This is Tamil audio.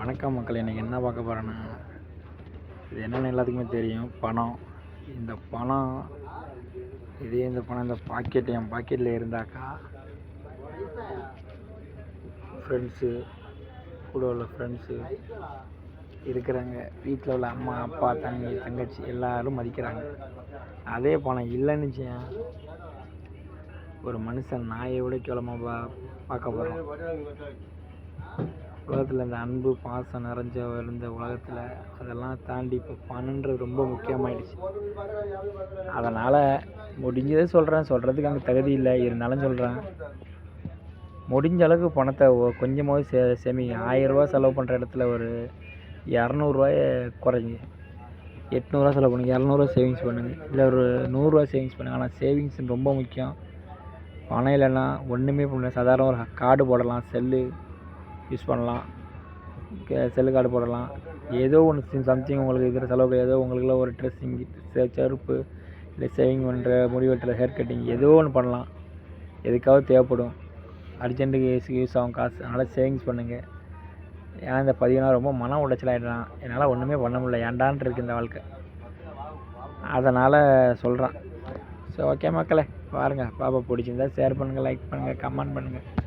வணக்கம் மக்கள். இன்றைக்கி என்ன பார்க்க போகிறேன்னா, இது என்னென்னு எல்லாத்துக்குமே தெரியும். பணம். இந்த பணம் இந்த பணம் என் பாக்கெட்டில் இருந்தாக்கா ஃப்ரெண்ட்ஸு, கூட உள்ள ஃப்ரெண்ட்ஸு இருக்கிறாங்க, வீட்டில் உள்ள அம்மா அப்பா தங்கச்சி எல்லோரும் மதிக்கிறாங்க. அதே பணம் இல்லைன்னு வச்சேன், ஒரு மனுஷன் நாயை விட கேவலமாக பார்க்க போகிறோம். உலகத்தில் இந்த அன்பு பாசம் நிறைஞ்ச இருந்த உலகத்தில் அதெல்லாம் தாண்டி இப்போ பணன்றது ரொம்ப முக்கியமாயிடுச்சு. அதனால் முடிஞ்சதே சொல்கிறதுக்கு அங்கே தகுதி இல்லை, இருந்தாலும் சொல்கிறேன். முடிஞ்ச அளவுக்கு பணத்தை கொஞ்சமாவது சேமிங்க. 1000 செலவு பண்ணுற இடத்துல ஒரு 200 குறைஞ்சி 800 செலவு பண்ணுங்கள், 200 சேவிங்ஸ் பண்ணுங்கள், இல்லை ஒரு 100 சேவிங்ஸ் பண்ணுங்கள். ஆனால் சேவிங்ஸ் ரொம்ப முக்கியம். பணம் இல்லைன்னா ஒன்றுமே பண்ண. சாதாரண ஒரு கார்டு போடலாம், செல்லு யூஸ் பண்ணலாம், செல்லு கார்டு போடலாம், ஏதோ ஒன்று சம்திங் உங்களுக்கு இருக்கிற செலவு, ஏதோ உங்களுக்குள்ள ஒரு ட்ரெஸ்ஸிங், செருப்பு, இல்லை சேவிங் பண்ணுற, முடி வெட்டுற, ஹேர் கட்டிங், ஏதோ ஒன்று பண்ணலாம். எதுக்காவது தேவைப்படும், அர்ஜென்ட்டுக்கு யூஸ் ஆகும் காசு. அதனால் சேவிங்ஸ் பண்ணுங்கள். ஏன்னா இந்த 10 ரொம்ப மன உளைச்சல் ஆகிடுறான். என்னால் ஒன்றுமே பண்ண முடியல, ஏண்டான் இருக்குது இந்த வாழ்க்கை. அதனால் சொல்கிறேன். ஸோ ஓகே மக்களே, பாருங்கள், பாப்பா பிடிச்சிருந்தா ஷேர் பண்ணுங்கள், லைக் பண்ணுங்கள், கமெண்ட் பண்ணுங்கள்.